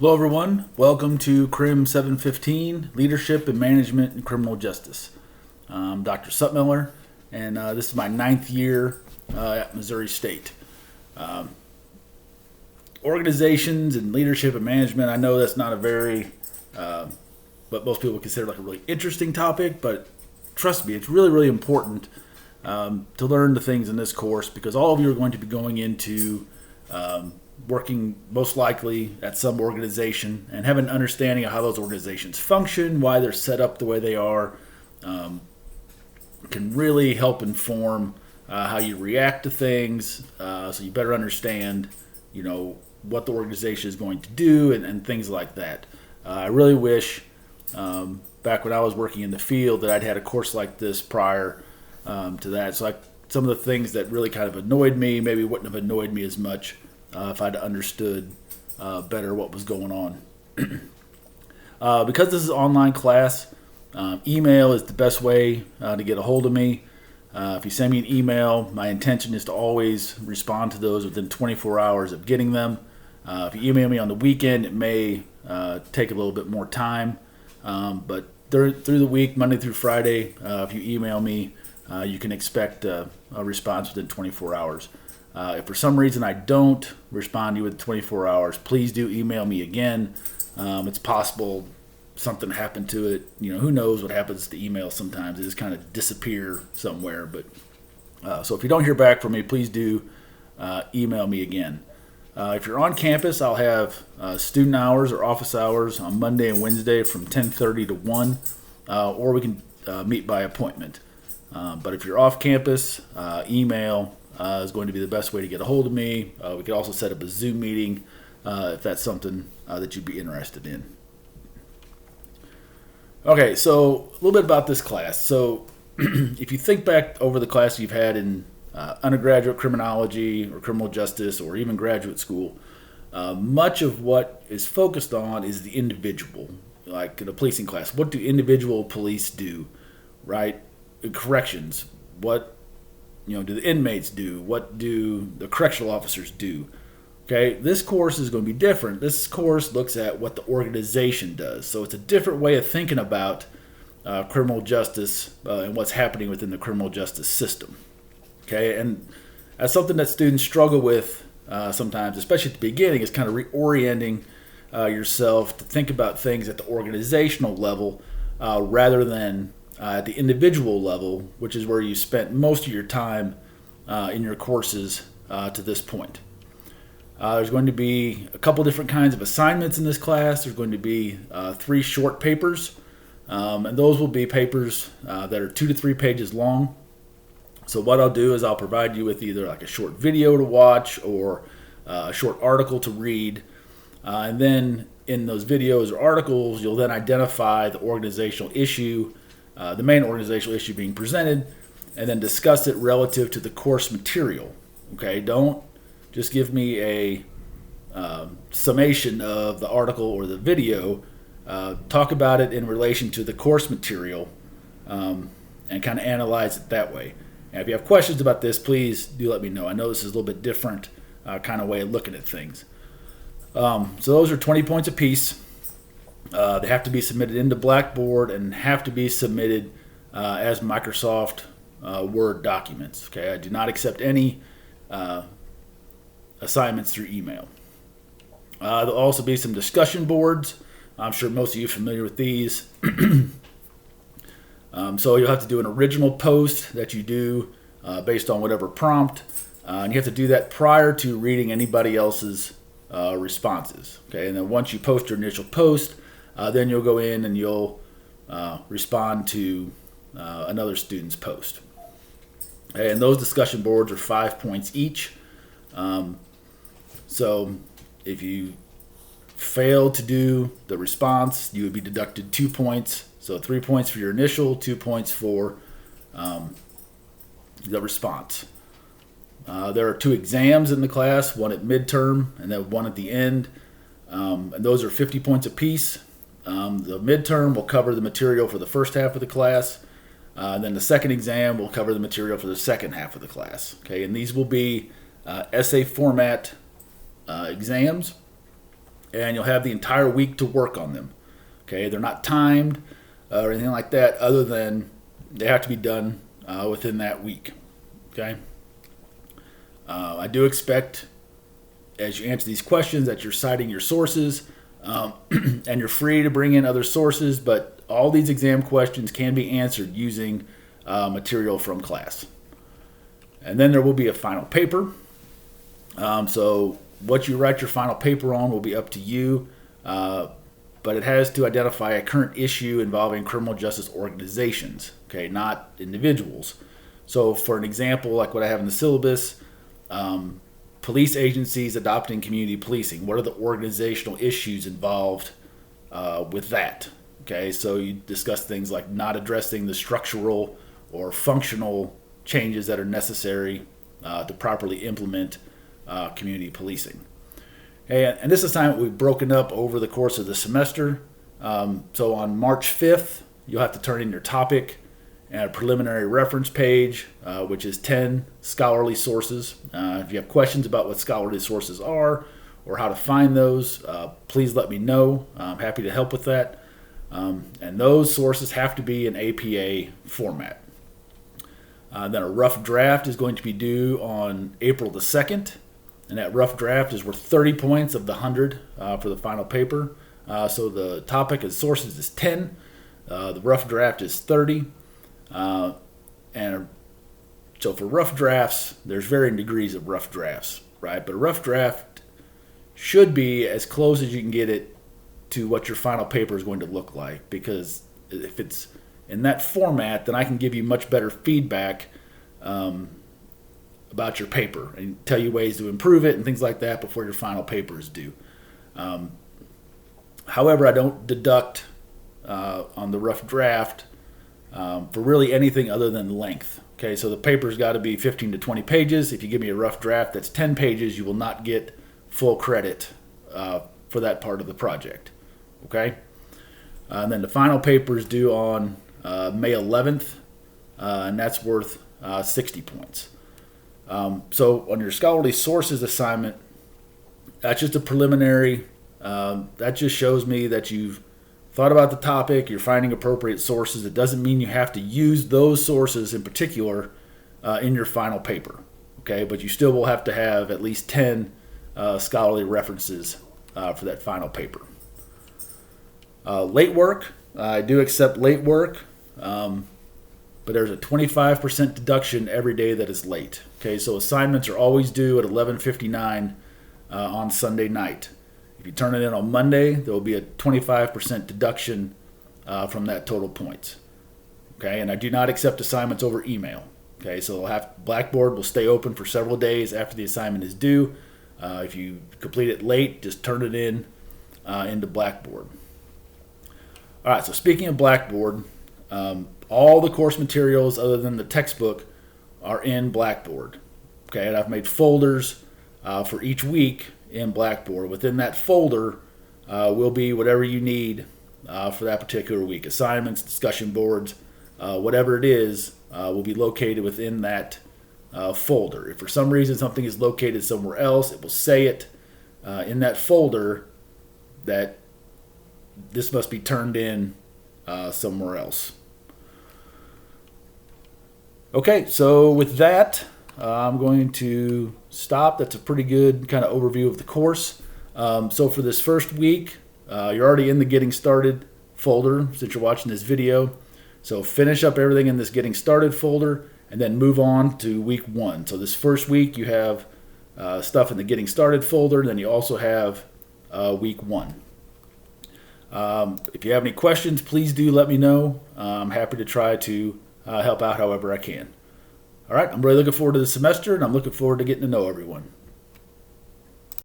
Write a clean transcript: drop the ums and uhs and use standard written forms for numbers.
Hello, everyone. Welcome to CRM 715, Leadership and Management in Criminal Justice. I'm Dr. Sutmiller, and this is my 9th year at Missouri State. Organizations and leadership and management, I know that's not a very, what most people consider like a really interesting topic, but trust me, it's really, really important to learn the things in this course because all of you are going to be going into working most likely at some organization and have an understanding of how those organizations function, why they're set up the way they are, can really help inform how you react to things. So you better understand, what the organization is going to do and things like that. I really wish back when I was working in the field that I'd had a course like this prior to that. So some of the things that really kind of annoyed me maybe wouldn't have annoyed me as much if I'd understood better what was going on. Because this is an online class, email is the best way to get a hold of me. If you send me an email, my intention is to always respond to those within 24 hours of getting them. If you email me on the weekend, it may take a little bit more time. But through the week, Monday through Friday, if you email me, you can expect a response within 24 hours. If for some reason I don't respond to you within 24 hours, please do email me again. It's possible something happened to it. Who knows what happens to email sometimes. They just kind of disappear somewhere. But so if you don't hear back from me, please do email me again. If you're on campus, I'll have student hours or office hours on Monday and Wednesday from 10:30 to 1, or we can meet by appointment. But if you're off campus, email is going to be the best way to get a hold of me. We could also set up a Zoom meeting if that's something that you'd be interested in. Okay, so a little bit about this class. So if you think back over the class you've had in undergraduate criminology or criminal justice or even graduate school, much of what is focused on is the individual. Like in a policing class, what do individual police do, right? In corrections, what do the inmates do? What do the correctional officers do? Okay, this course is going to be different. This course looks at what the organization does. So it's a different way of thinking about criminal justice and what's happening within the criminal justice system. Okay, and that's something that students struggle with sometimes, especially at the beginning, is kind of reorienting yourself to think about things at the organizational level rather than at the individual level, which is where you spent most of your time in your courses to this point. There's going to be a couple different kinds of assignments in this class. There's going to be 3 short papers, and those will be papers that are 2 to 3 pages long. So what I'll do is I'll provide you with either like a short video to watch or a short article to read. And then in those videos or articles, you'll then identify the organizational issue, the main organizational issue being presented, and then discuss it relative to the course material. Okay, don't just give me a summation of the article or the video. Talk about it in relation to the course material and kind of analyze it that way. And if you have questions about this, please do let me know. I know this is a little bit different kind of way of looking at things. So those are 20 points apiece. They have to be submitted into Blackboard and have to be submitted as Microsoft Word documents. Okay, I do not accept any assignments through email. There'll also be some discussion boards. I'm sure most of you are familiar with these. So you'll have to do an original post that you do based on whatever prompt. And you have to do that prior to reading anybody else's responses. Okay, and then once you post your initial post, then you'll go in and you'll respond to another student's post. Okay, and those discussion boards are 5 points each. So if you fail to do the response, you would be deducted 2 points. So 3 points for your initial, 2 points for the response. There are 2 exams in the class, one at midterm and then one at the end. And those are 50 points apiece. The midterm will cover the material for the first half of the class. Then the second exam will cover the material for the second half of the class. Okay, and these will be essay format exams. and you'll have the entire week to work on them. Okay, they're not timed or anything like that, other than they have to be done within that week. Okay, I do expect, as you answer these questions, that you're citing your sources, and you're free to bring in other sources, but all these exam questions can be answered using material from class. And then there will be a final paper. So what you write your final paper on will be up to you, but it has to identify a current issue involving criminal justice organizations, okay, not individuals. So for an example, like what I have in the syllabus, police agencies adopting community policing. What are the organizational issues involved with that? Okay, so you discuss things like not addressing the structural or functional changes that are necessary to properly implement community policing. And this assignment we've broken up over the course of the semester. So on March 5th, you'll have to turn in your topic and a preliminary reference page, which is 10 scholarly sources. If you have questions about what scholarly sources are or how to find those, please let me know. I'm happy to help with that. And those sources have to be in APA format. Then a rough draft is going to be due on April the 2nd. And that rough draft is worth 30 points of the 100 for the final paper. So the topic and sources is 10. The rough draft is 30. And so for rough drafts, there's varying degrees of rough drafts, right? But a rough draft should be as close as you can get it to what your final paper is going to look like. Because if it's in that format, then I can give you much better feedback about your paper and tell you ways to improve it and things like that before your final paper is due. However, I don't deduct on the rough draft for really anything other than length. Okay, so the paper's got to be 15 to 20 pages. If you give me a rough draft that's 10 pages, you will not get full credit for that part of the project. Okay, and then the final paper is due on May 11th, and that's worth 60 points. So on your scholarly sources assignment, that's just a preliminary. That just shows me that you've thought about the topic, you're finding appropriate sources. It doesn't mean you have to use those sources in particular in your final paper, okay? But you still will have to have at least 10 scholarly references for that final paper. Late work, I do accept late work, but there's a 25% deduction every day that is late. Okay, so assignments are always due at 11:59 on Sunday night. If you turn it in on Monday, there will be a 25% deduction from that total points. Okay, and I do not accept assignments over email. Okay, so Blackboard will stay open for several days after the assignment is due. If you complete it late, just turn it in into Blackboard. All right, so speaking of Blackboard, all the course materials other than the textbook are in Blackboard. Okay, and I've made folders for each week in Blackboard. Within that folder will be whatever you need for that particular week. Assignments, discussion boards, whatever it is will be located within that folder. If for some reason something is located somewhere else, it will say it in that folder that this must be turned in somewhere else. Okay, so with that, I'm going to stop. That's a pretty good kind of overview of the course. So for this first week, you're already in the Getting Started folder since you're watching this video. So finish up everything in this Getting Started folder and then move on to week 1. So this first week you have stuff in the Getting Started folder, and then you also have week 1. If you have any questions, please do let me know. I'm happy to try to help out however I can. All right, I'm really looking forward to the semester, and I'm looking forward to getting to know everyone.